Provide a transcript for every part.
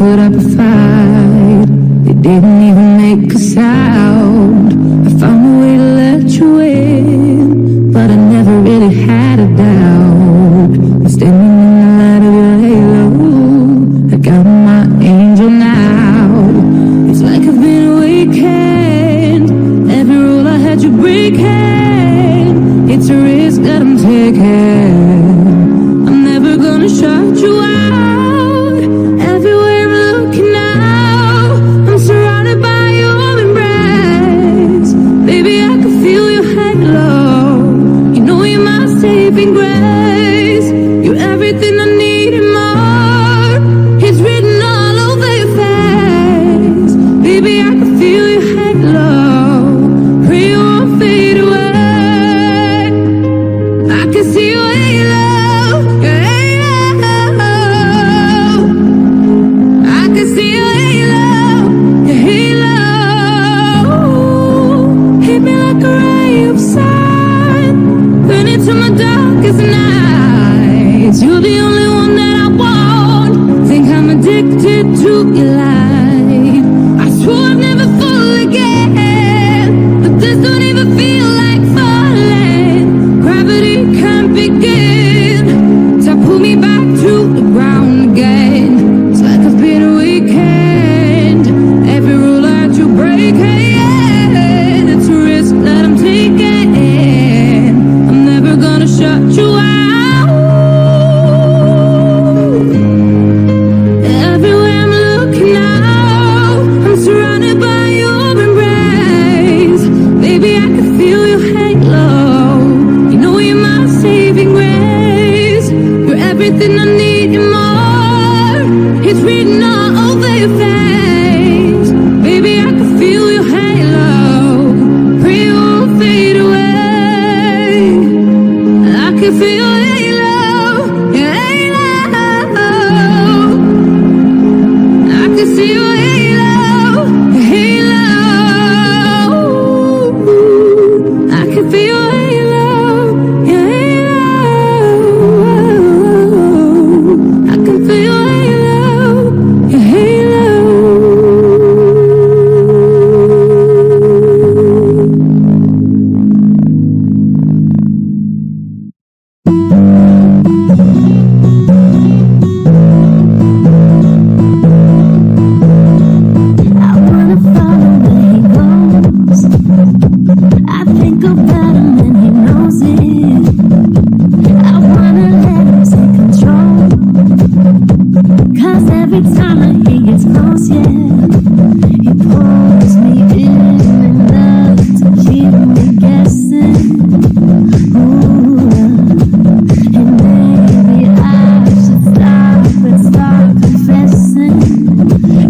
put up a fight. It didn't even make a sound. I found a way to let you in, but I never really had a doubt. I'm standing in the light of your halo. I got my angel now. It's like I've been awakened. Every rule I had you breaking. It's a risk that I'm taking. I'm never gonna shut you out. Everywhere I'm looking now, I'm surrounded by your embrace. Baby, I can feel your halo. You know you're my saving grace. You're everything I need and more. It's written all over your face. Baby, I can feel your halo. Pray you won't fade away. I can see your halo. Your halo. I can see your halo. Your halo. Hit me like a ray of sun. Burn into my darkest nights. You're the only one that I want. Think I'm addicted to your light. I swore I'd never fall again, but this don't even feel like falling. Gravity can't begin to pull me back to the ground again. It's like I've been awakened. Every rule that you break, it's a risk that I'm taking. I'm never gonna shut you out. Everywhere I'm looking now, I'm surrounded by your embrace. Baby, I can feel your halo. You know you're my saving grace. You're everything I need and more. It's written all over your face. Baby, I can feel your halo. Pray you won't fade away. I can feel your halo. Your halo. I can see your halo. Your halo. I can feel your halo. Your halo. I can feel your halo. Your halo. I wanna follow where he goes. I think about him and he knows it. I wanna let him take control. 'Cause every time I hear gets close, yeah, he pulls me in and loves to keep me guessing. Ooh, and maybe I should stop and start confessing.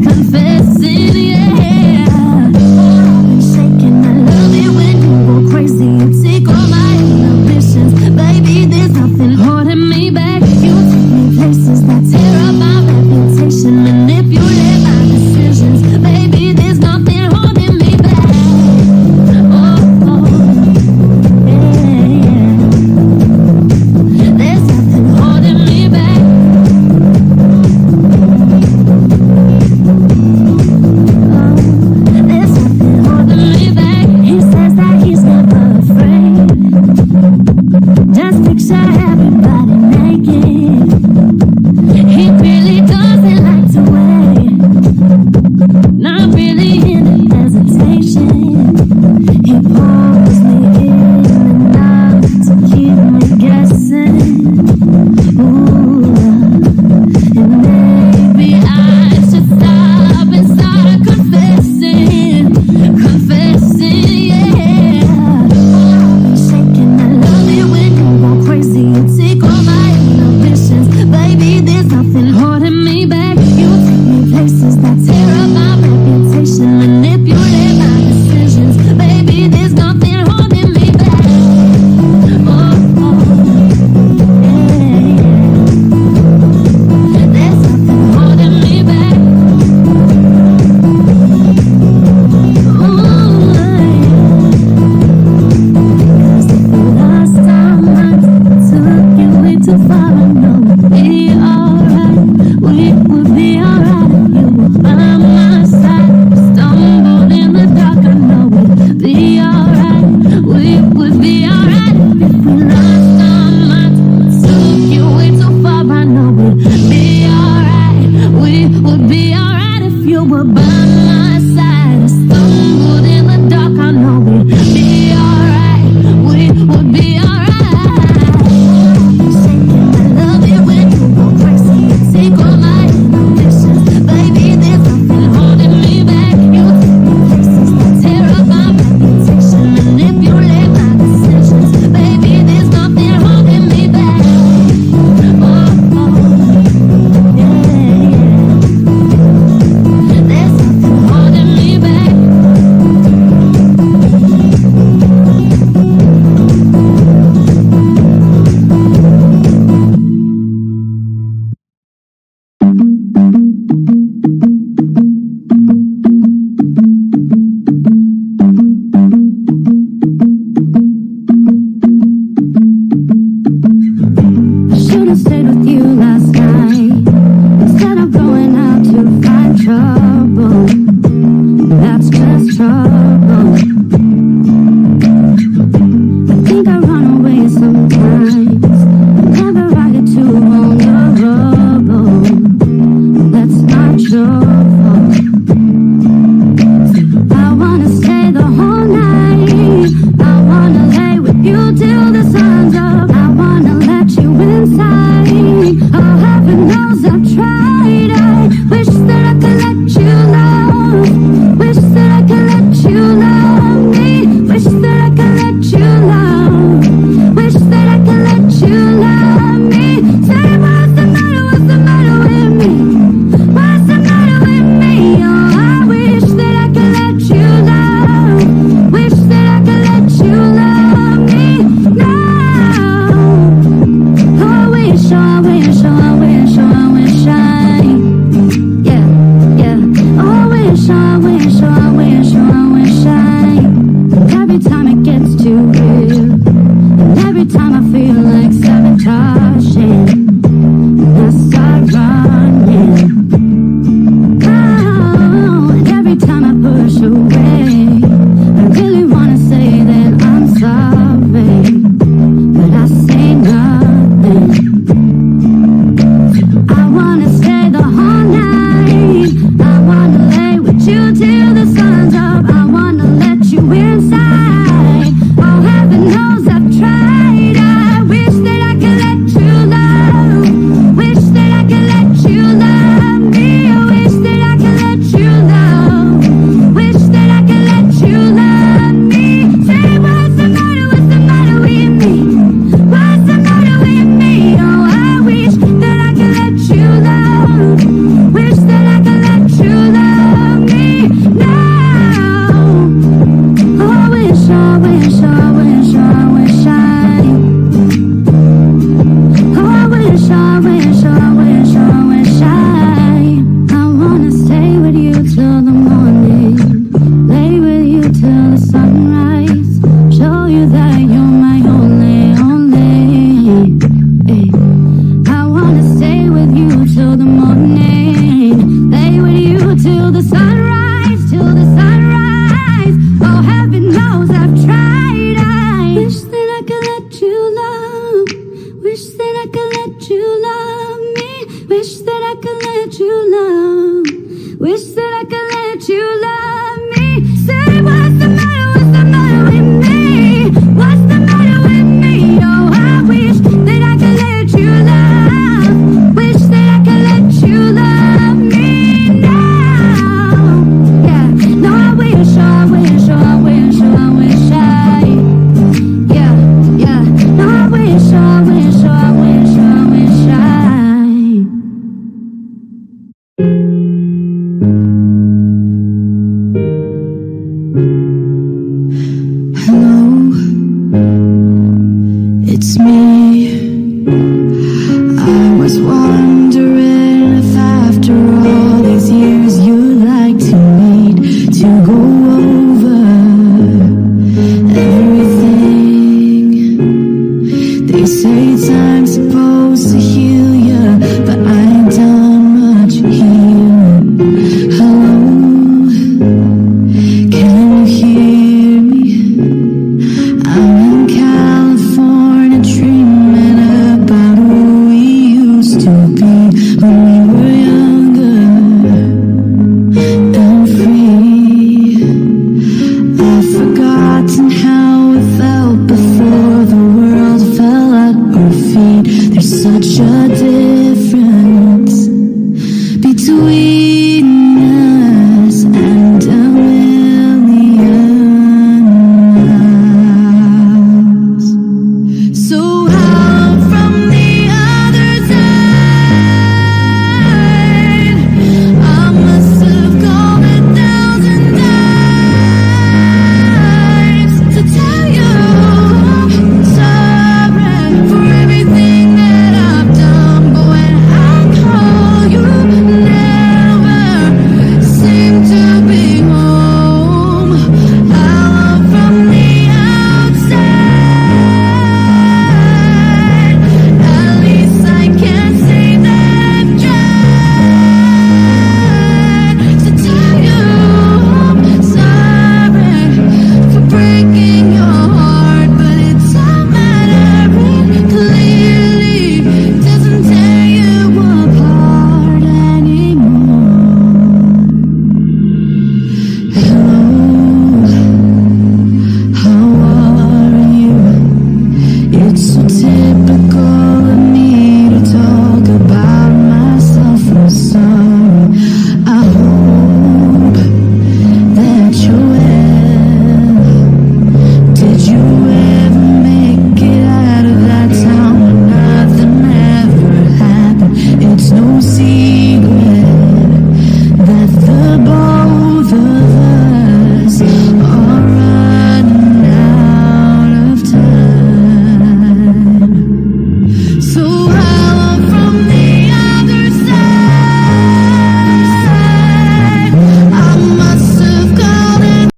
Confessing, yeah. Shaking, I love it when you go crazy. You take all my inhibitions. Baby, there's nothing holding me back. You take me places that tear up my reputation. Manipulate my decisions. trouble. That's just trouble. I think I run away sometimes. Never I get too vulnerable. That's not your fault. I wanna stay the whole night. I wanna lay with you till the sun's up. I wanna let you inside. Oh, heaven knows I've tried. I wish that I could let you love. Wish that I could let you love me. Wish that I could let you love. Wish that I could let you love me. Say what's the matter with me? What's the matter with me? Oh, I wish that I could let you love. Wish that I could let you love me now. Oh, I wish, oh, I wish, oh, I wish, oh, I wish yeah, yeah. Oh, I wish, oh, I wish, oh, I wish, oh, I wish every time it gets too real, and every time I feel like sabotaging, and I start running. Oh, and every time I push away, I really wanna say that I'm sorry, but I say nothing. I wanna stay the whole night. I wanna lay with you till the sun's up. I wanna let you inside. Oh, heaven knows I've tried. I wish that I could let you love. Wish that I could let you love me. I wish that I could let you love. Wish that I could let you love me. Say what's the matter with me? What's the matter with me? Oh, I wish that I could let you love. Wish that I could let you love me now. Oh, I wish, oh, I wish, oh, I wish, oh, I wish oh, I wish, oh, I wish, oh, I wish, oh, I wish I wanna stay with you till the morning. Lay with you till the sunrise. Show you that you're my only. Hey. I wanna stay with you till the morning. Lay with you till the sunrise, till the sunrise. Oh, heaven knows I've tried. I wish that I could let you love. Wish that I could let you love me. Wish that I could let you love. Wish that I could let you love me. Say what's the matter with me? What's the matter with me? Oh, I wish that I could let you love. Wish that I could let you love me now. Yeah, no, I wish, oh, I wish, oh, I wish, oh, I wish yeah, yeah. No, I wish, oh, I wish, oh, I wish, oh, I wish Hello, it's me. I was wondering if after all these years you'd like to meet to go over everything. They say time's supposed to heal ya, but I ain't done much healing. Hello, can you hear me? I'm in California dreaming about who we used to be when we were younger and free. I've forgotten how it felt before the world fell at our feet. There's such a difference between us.